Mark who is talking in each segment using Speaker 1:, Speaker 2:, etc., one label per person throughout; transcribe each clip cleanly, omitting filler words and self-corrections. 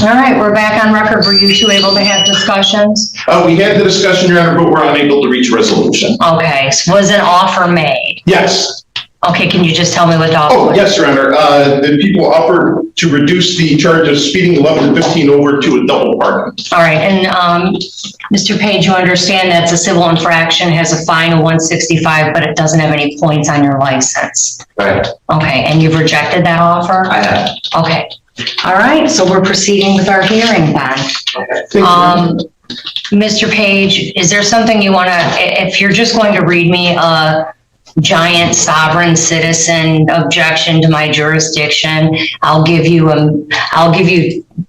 Speaker 1: All right, we're back on record. Were you two able to have discussions?
Speaker 2: We had the discussion, Your Honor, but we're unable to reach a resolution.
Speaker 1: Okay, so was an offer made?
Speaker 2: Yes.
Speaker 1: Okay, can you just tell me what the offer was?
Speaker 2: Oh, yes, Your Honor. The people offered to reduce the charge of speeding 11 to 15 over to a double parking.
Speaker 1: All right, and Mr. Page, you understand that's a civil infraction, has a fine of $165, but it doesn't have any points on your license.
Speaker 3: Right.
Speaker 1: Okay, and you've rejected that offer?
Speaker 3: I have.
Speaker 1: Okay. All right, so we're proceeding with our hearing then.
Speaker 3: Okay.
Speaker 1: Mr. Page, is there something you want to, if you're just going to read me a giant sovereign citizen objection to my jurisdiction, I'll give you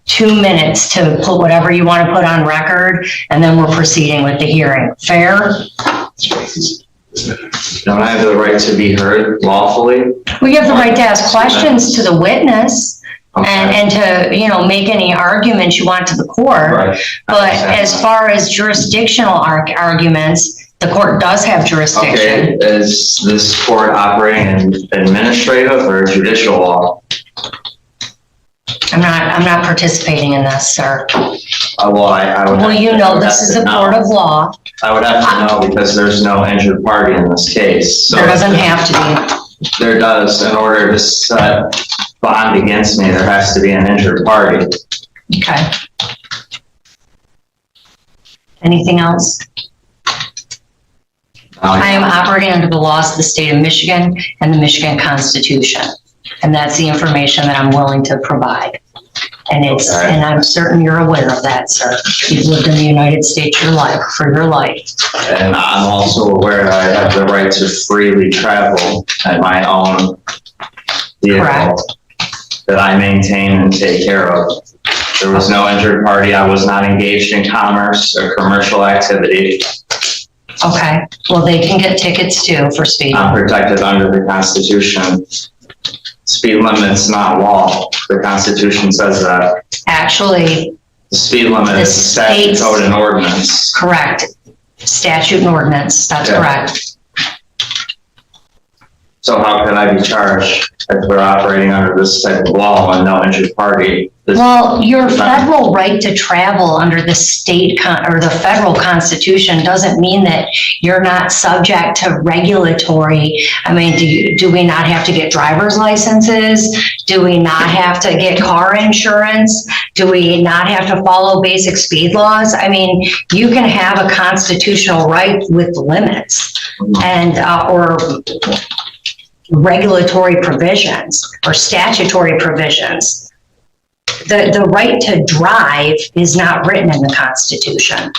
Speaker 1: 2 minutes to put whatever you want to put on record, and then we're proceeding with the hearing. Fair?
Speaker 3: Don't I have the right to be heard lawfully?
Speaker 1: We have the right to ask questions to the witness.
Speaker 3: Okay.
Speaker 1: And to, you know, make any arguments you want to the court.
Speaker 3: Right.
Speaker 1: But as far as jurisdictional arguments, the court does have jurisdiction.
Speaker 3: Okay, is this court operating in administrative or judicial law?
Speaker 1: I'm not participating in this, sir.
Speaker 3: I would.
Speaker 1: Well, you know, this is a court of law.
Speaker 3: I would have to know because there's no injured party in this case. So
Speaker 1: there doesn't have to be.
Speaker 3: There does. In order to set bond against me, there has to be an injured party.
Speaker 1: Okay. Anything else? I am operating under the laws of the state of Michigan and the Michigan Constitution. And that's the information that I'm willing to provide. And and I'm certain you're aware of that, sir. You've lived in the United States for your life.
Speaker 3: And I'm also aware that I have the right to freely travel at my own vehicle.
Speaker 1: Correct.
Speaker 3: That I maintain and take care of. There was no injured party. I was not engaged in commerce or commercial activity.
Speaker 1: Okay. Well, they can get tickets too for speeding.
Speaker 3: I'm protected under the Constitution. Speed limit's not law. The Constitution says that.
Speaker 1: Actually,
Speaker 3: the speed limit is statute, code, and ordinance.
Speaker 1: Correct. Statute and ordinance. That's correct.
Speaker 3: So how could I be charged if we're operating under this type of law and no injured party?
Speaker 1: Well, your federal right to travel under the state or the federal Constitution doesn't mean that you're not subject to regulatory. I mean, do we not have to get driver's licenses? Do we not have to get car insurance? Do we not have to follow basic speed laws? I mean, you can have a constitutional right with limits and or regulatory provisions or statutory provisions. The right to drive is not written in the Constitution.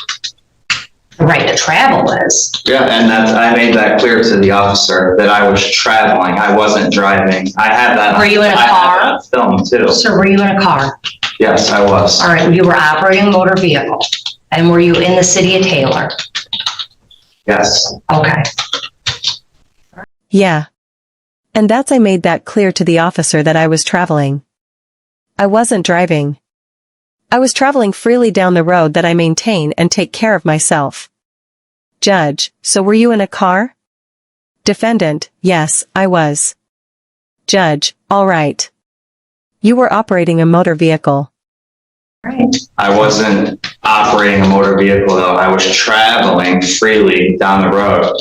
Speaker 1: The right to travel is.
Speaker 3: Yeah, and I made that clear to the officer that I was traveling. I wasn't driving. I had that.
Speaker 1: Were you in a car?
Speaker 3: I had that film too.
Speaker 1: So were you in a car?
Speaker 3: Yes, I was.
Speaker 1: All right, you were operating a motor vehicle. And were you in the city of Taylor?
Speaker 3: Yes.
Speaker 1: Okay.
Speaker 4: Yeah. And I made that clear to the officer that I was traveling. I wasn't driving. I was traveling freely down the road that I maintain and take care of myself. Judge, so were you in a car? Defendant, yes, I was. Judge, all right. You were operating a motor vehicle.
Speaker 1: Right.
Speaker 3: I wasn't operating a motor vehicle though. I was traveling freely down the road.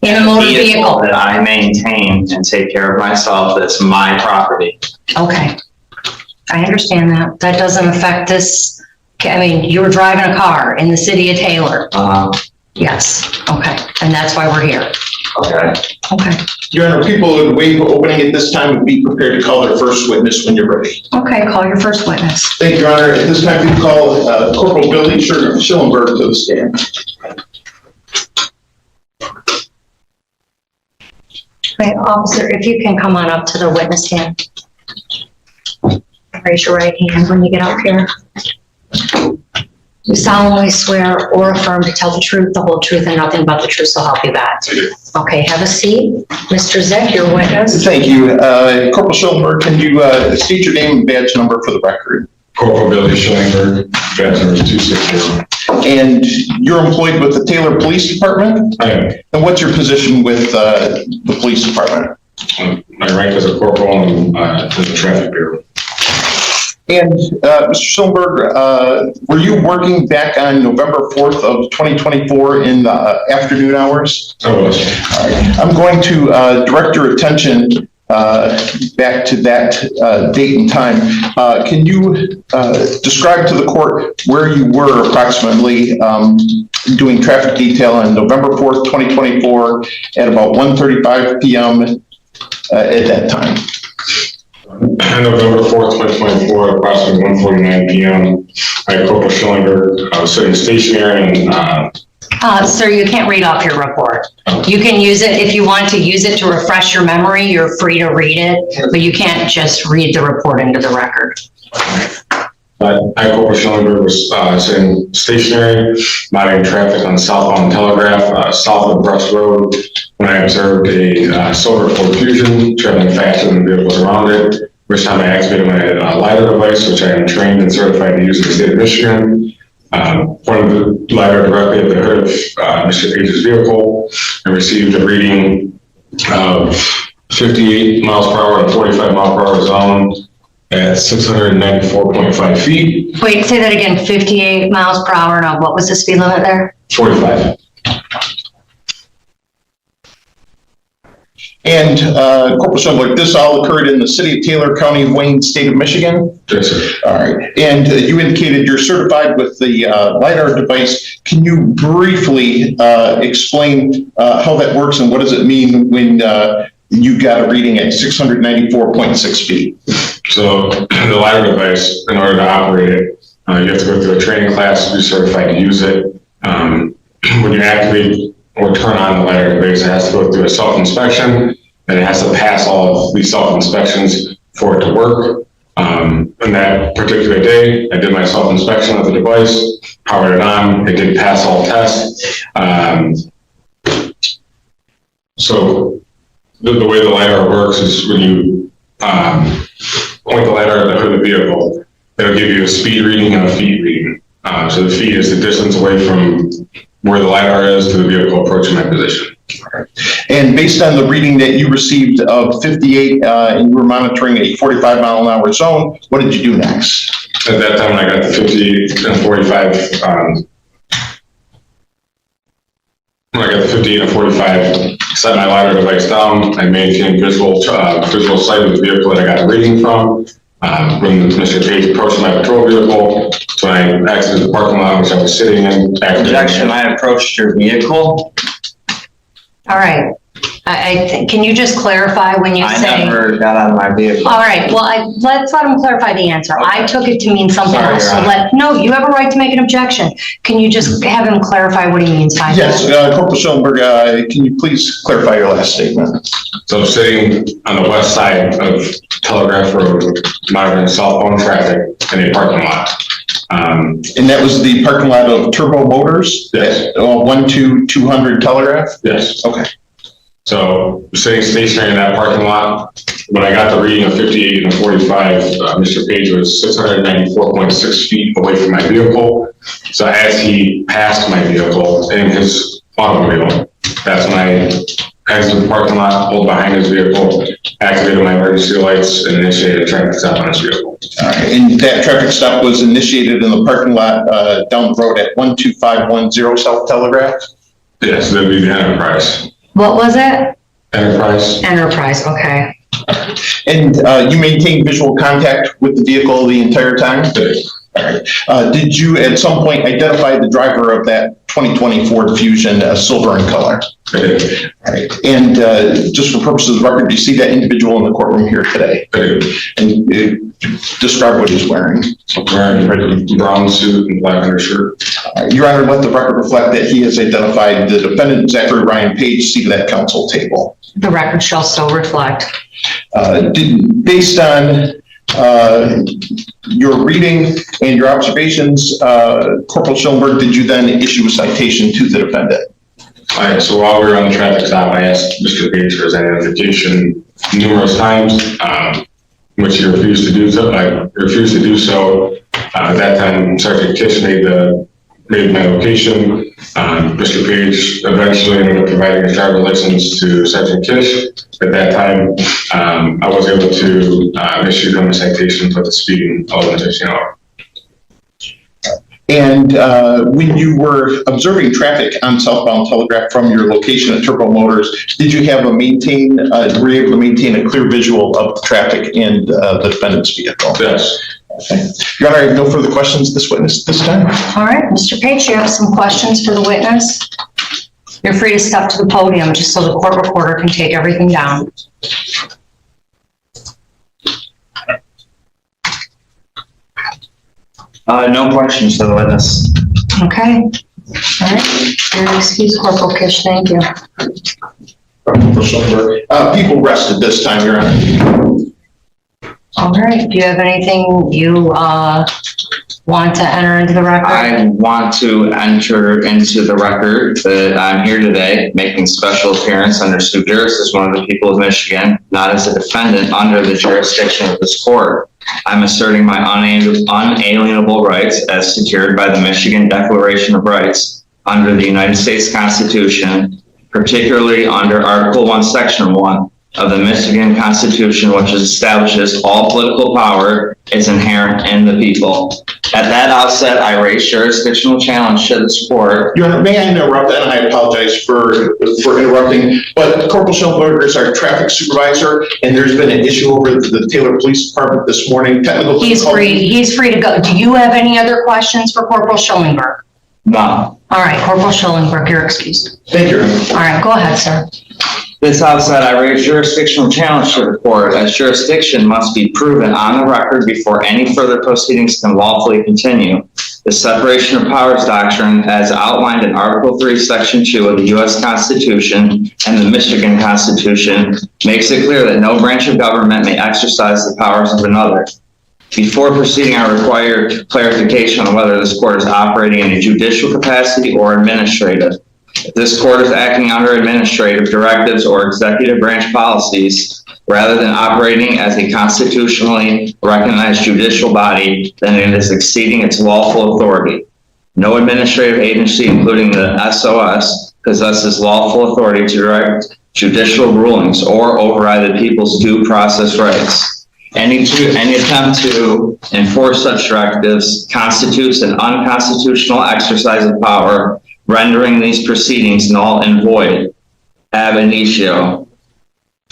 Speaker 1: In a motor vehicle
Speaker 3: that I maintain and take care of myself. That's my property.
Speaker 1: Okay. I understand that. That doesn't affect this. I mean, you were driving a car in the city of Taylor. Yes. Okay. And that's why we're here.
Speaker 3: Okay.
Speaker 1: Okay.
Speaker 2: Your Honor, people who waive opening at this time would be prepared to call their first witness when you're ready.
Speaker 1: Okay. Call your first witness.
Speaker 2: Thank you, Your Honor. At this time, we call Corporal Billy Schillenberg to the stand.
Speaker 1: Okay, officer, if you can come on up to the witness stand. Raise your right hand when you get up here. You solemnly swear or affirm to tell the truth, the whole truth, and nothing but the truth, so help you God. Okay, have a seat. Mr. Zick, your witness.
Speaker 2: Thank you. Corporal Schillenberg, can you state your name and badge number for the record?
Speaker 5: Corporal Billy Schillenberg, badge number is 260.
Speaker 2: And you're employed with the Taylor Police Department?
Speaker 5: I am.
Speaker 2: And what's your position with the police department?
Speaker 5: My rank is a corporal and in the traffic bureau.
Speaker 2: And Mr. Schoenberg, were you working back on November 4th of 2024 in the afternoon hours?
Speaker 5: I was.
Speaker 2: All right. I'm going to direct your attention back to that date and time. Can you describe to the court where you were approximately doing traffic detail on November 4th, 2024 at about 1:35 p.m. At that time?
Speaker 5: On November 4th, 2024, approximately 1:49 p.m., I, Corporal Schillinger, I was sitting stationary and
Speaker 1: Sir, you can't read off your report. You can use it, if you want to use it to refresh your memory, you're free to read it, but you can't just read the report into the record.
Speaker 5: I, Corporal Schillinger, was sitting stationary, monitoring traffic on southbound Telegraph, south of Brush Road, when I observed a silver Ford Fusion traveling faster than vehicles around it, which time I activated my LiDAR device, which I am trained and certified to use in the state of Michigan. Pointed the LiDAR directly at the hood of Mr. Page's vehicle and received a reading of 58 miles per hour and 45 mile per hour zone at 694.5 feet.
Speaker 1: Wait, say that again, 58 miles per hour, no, what was the speed limit there?
Speaker 5: 45.
Speaker 2: And Corporal Schoenberg, this all occurred in the city of Taylor County, Wayne, state of Michigan?
Speaker 5: Yes, sir.
Speaker 2: All right. And you indicated you're certified with the LiDAR device. Can you briefly explain how that works and what does it mean when you got a reading at 694.6 feet?
Speaker 5: So the LiDAR device, in order to operate it, you have to go through a training class to be certified to use it. When you activate or turn on the LiDAR device, it has to go through a self-inspection, and it has to pass all of these self-inspections for it to work. On that particular day, I did my self-inspection of the device, powered it on, it did pass all tests. So the way the LiDAR works is when you point the LiDAR at the hood of the vehicle, it'll give you a speed reading and a feet reading. So the feet is the distance away from where the LiDAR is to the vehicle approaching my position.
Speaker 2: And based on the reading that you received of 58 and you were monitoring a 45 mile an hour zone, what did you do next?
Speaker 5: At that time, I got the 58 and 45. When I got the 58 and 45, set my LiDAR device down. I maintained visual sight of the vehicle that I got the reading from. When Mr. Page approached my patrol vehicle, so I exited the parking lot which I was sitting in.
Speaker 3: Objection, I approached your vehicle.
Speaker 1: All right. Can you just clarify when you say?
Speaker 3: I never got out of my vehicle.
Speaker 1: All right, well, let's let him clarify the answer. I took it to mean something
Speaker 3: Sorry,
Speaker 1: else.
Speaker 3: Your Honor.
Speaker 1: No, you have a right to make an objection. Can you just have him clarify what he means by that?
Speaker 2: Yes, Corporal Schoenberg, can you please clarify your last statement?
Speaker 5: So sitting on the west side of Telegraph Road, monitoring southbound traffic in a parking lot.
Speaker 2: And that was the parking lot of Turbo Motors?
Speaker 5: Yes.
Speaker 2: 12200 Telegraph?
Speaker 5: Yes.
Speaker 2: Okay.
Speaker 5: So sitting stationary in that parking lot, when I got the reading of 58 and 45, Mr. Page was 694.6 feet away from my vehicle. So as he passed my vehicle in his automobile, that's when I exited the parking lot, pulled behind his vehicle, activated my emergency lights, and initiated a traffic stop on his vehicle.
Speaker 2: All right. And that traffic stop was initiated in the parking lot down the road at 12510 South Telegraph?
Speaker 5: Yes, that'd be the Enterprise.
Speaker 1: What was it?
Speaker 5: Enterprise?
Speaker 1: Enterprise, okay.
Speaker 2: And you maintained visual contact with the vehicle the entire time? All right. Did you at some point identify the driver of that 2020 Ford Fusion, silver in color?
Speaker 5: I did.
Speaker 2: All right. And just for purposes of the record, do you see that individual in the courtroom here today?
Speaker 5: I did.
Speaker 2: And describe what he's wearing.
Speaker 5: Wearing a brown suit and black undershirt.
Speaker 2: Your Honor, let the record reflect that he has identified the defendant, Zachary Ryan Page, seated at counsel table.
Speaker 1: The record shall still reflect.
Speaker 2: Based on your reading and your observations, Corporal Schoenberg, did you then issue a citation to the defendant?
Speaker 5: All right, so while we were on the traffic stop, I asked Mr. Page for his identification numerous times, which he refused to do so. I refused to do so. At that time, Sergeant Kish made the made my location. Mr. Page eventually ended up providing a driver's license to Sergeant Kish. At that time, I was able to issue him a citation for the speeding of the 15 hour.
Speaker 2: And when you were observing traffic on southbound Telegraph from your location at Turbo Motors, did you have were you able to maintain a clear visual of the traffic and the defendant's vehicle?
Speaker 5: Yes.
Speaker 2: Okay. Your Honor, I have no further questions this witness this time.
Speaker 1: All right, Mr. Page, you have some questions for the witness? You're free to step to the podium just so the court reporter can take everything down.
Speaker 3: No questions for the witness.
Speaker 1: Okay. All right. Your excuse, Corporal Kish. Thank you.
Speaker 2: People rested this time, Your Honor.
Speaker 1: All right. Do you have anything you want to enter into the record?
Speaker 3: I want to enter into the record that I'm here today making special appearance under sue juris as one of the people of Michigan, not as a defendant under the jurisdiction of this court. I'm asserting my unalienable rights as secured by the Michigan Declaration of Rights under the United States Constitution, particularly under Article 1, Section 1 of the Michigan Constitution, which establishes all political power is inherent in the people. At that outset, I raise jurisdictional challenge to this court.
Speaker 2: Your Honor, may I interrupt, and I apologize for interrupting, but Corporal Schoenberger is our traffic supervisor, and there's been an issue over the Taylor Police Department this morning.
Speaker 1: He's free to go. Do you have any other questions for Corporal Schoenberger?
Speaker 3: No.
Speaker 1: All right, Corporal Schoenberger, you're excused.
Speaker 2: Thank you.
Speaker 1: All right, go ahead, sir.
Speaker 3: This outset, I raise jurisdictional challenge to the court as jurisdiction must be proven on the record before any further proceedings can lawfully continue. The separation of powers doctrine, as outlined in Article 3, Section 2 of the U.S. Constitution and the Michigan Constitution, makes it clear that no branch of government may exercise the powers of another. Before proceeding, I require clarification on whether this court is operating in a judicial capacity or administrative. If this court is acting under administrative directives or executive branch policies, rather than operating as a constitutionally recognized judicial body, then it is exceeding its lawful authority. No administrative agency, including the SOS, possesses lawful authority to direct judicial rulings or override the people's due process rights. Any attempt to enforce such directives constitutes an unconstitutional exercise of power, rendering these proceedings null and void, ab initio.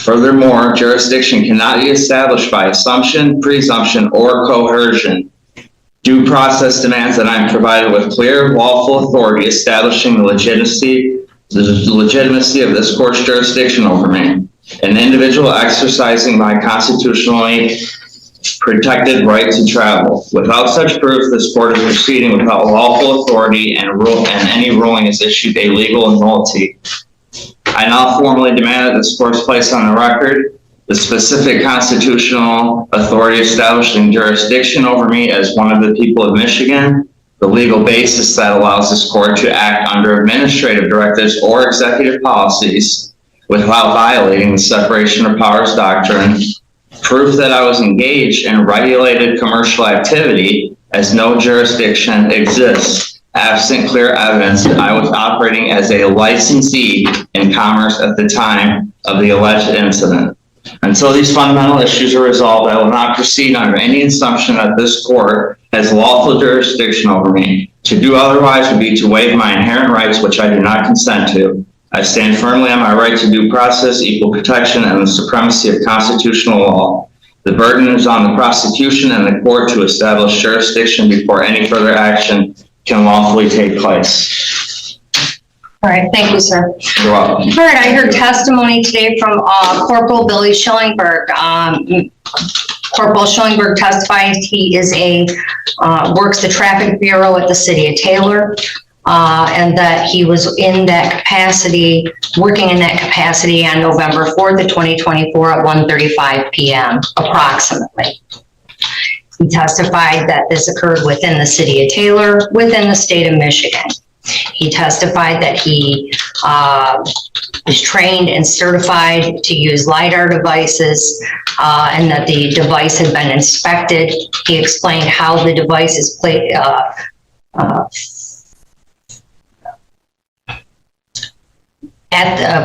Speaker 3: Furthermore, jurisdiction cannot be established by assumption, presumption, or coercion. Due process demands that I am provided with clear, lawful authority establishing the legitimacy of this court's jurisdiction over me. An individual exercising my constitutionally protected right to travel. Without such proof, this court is proceeding without lawful authority and any ruling is issued a legal nullity. I now formally demand that this court is placed on the record the specific constitutional authority establishing jurisdiction over me as one of the people of Michigan, the legal basis that allows this court to act under administrative directives or executive policies without violating the separation of powers doctrine, proof that I was engaged in regulated commercial activity as no jurisdiction exists, absent clear evidence that I was operating as a licensee in commerce at the time of the alleged incident. Until these fundamental issues are resolved, I will not proceed under any assumption that this court has lawful jurisdiction over me. To do otherwise would be to waive my inherent rights, which I do not consent to. I stand firmly on my right to due process, equal protection, and the supremacy of constitutional law. The burden is on the prosecution and the court to establish jurisdiction before any further action can lawfully take place.
Speaker 1: All right, thank you, sir.
Speaker 3: You're welcome.
Speaker 1: All right, I heard testimony today from Corporal Billy Schillingberg. Corporal Schillingberg testified he is works the traffic bureau at the city of Taylor. And that he was in that capacity, working in that capacity on November 4th of 2024 at 1:35 p.m. approximately. He testified that this occurred within the city of Taylor, within the state of Michigan. He testified that he was trained and certified to use LiDAR devices and that the device had been inspected. He explained how the device is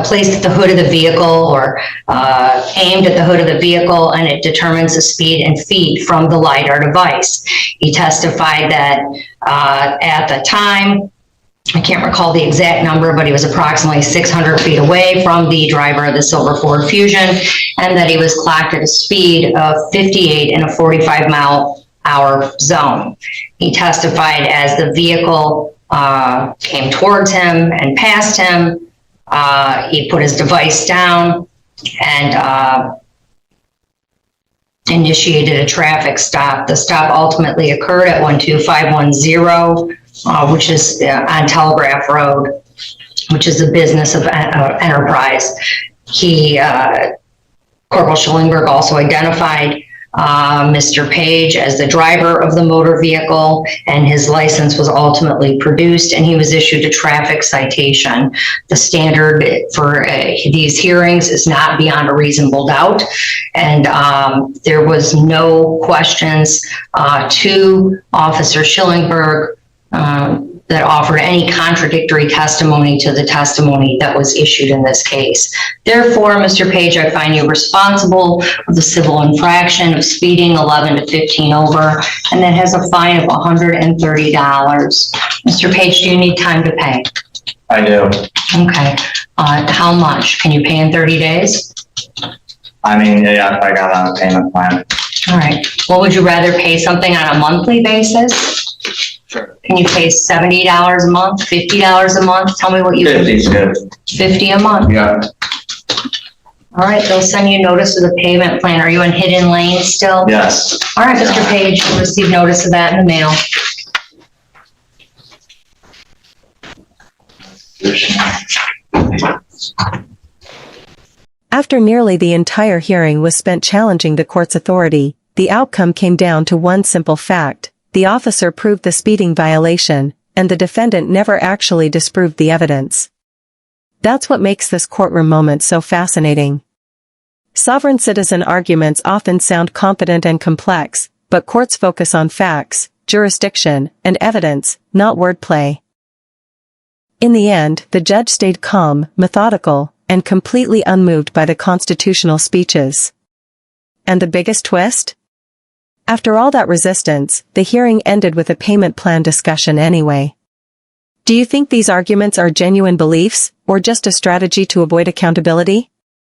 Speaker 1: placed at the hood of the vehicle or aimed at the hood of the vehicle, and it determines the speed in feet from the LiDAR device. He testified that at the time, I can't recall the exact number, but he was approximately 600 feet away from the driver of the silver Ford Fusion, and that he was clocked at a speed of 58 in a 45-mile-hour zone. He testified as the vehicle came towards him and passed him, he put his device down and initiated a traffic stop. The stop ultimately occurred at 12510, which is on Telegraph Road, which is a business of enterprise. Corporal Schillingberg also identified Mr. Page as the driver of the motor vehicle, and his license was ultimately produced, and he was issued a traffic citation. The standard for these hearings is not beyond a reasonable doubt, and there was no questions to Officer Schillingberg that offered any contradictory testimony to the testimony that was issued in this case. Therefore, Mr. Page, I find you responsible of the civil infraction of speeding 11 to 15 over, and that has a fine of $130. Mr. Page, do you need time to pay?
Speaker 3: I do.
Speaker 1: Okay. How much? Can you pay in 30 days?
Speaker 3: I mean, yeah, if I got on a payment plan.
Speaker 1: All right. Well, would you rather pay something on a monthly basis?
Speaker 3: Sure.
Speaker 1: Can you pay $70 a month, $50 a month? Tell me what you
Speaker 3: 50 is good.
Speaker 1: 50 a month.
Speaker 3: Yeah.
Speaker 1: All right, they'll send you notice of the payment plan. Are you in Hidden Lane still?
Speaker 3: Yes.
Speaker 1: All right, Mr. Page, you'll receive notice of that in the mail.
Speaker 4: After nearly the entire hearing was spent challenging the court's authority, the outcome came down to one simple fact: the officer proved the speeding violation, and the defendant never actually disproved the evidence. That's what makes this courtroom moment so fascinating. Sovereign citizen arguments often sound competent and complex, but courts focus on facts, jurisdiction, and evidence, not wordplay. In the end, the judge stayed calm, methodical, and completely unmoved by the constitutional speeches. And the biggest twist? After all that resistance, the hearing ended with a payment plan discussion anyway. Do you think these arguments are genuine beliefs, or just a strategy to avoid accountability?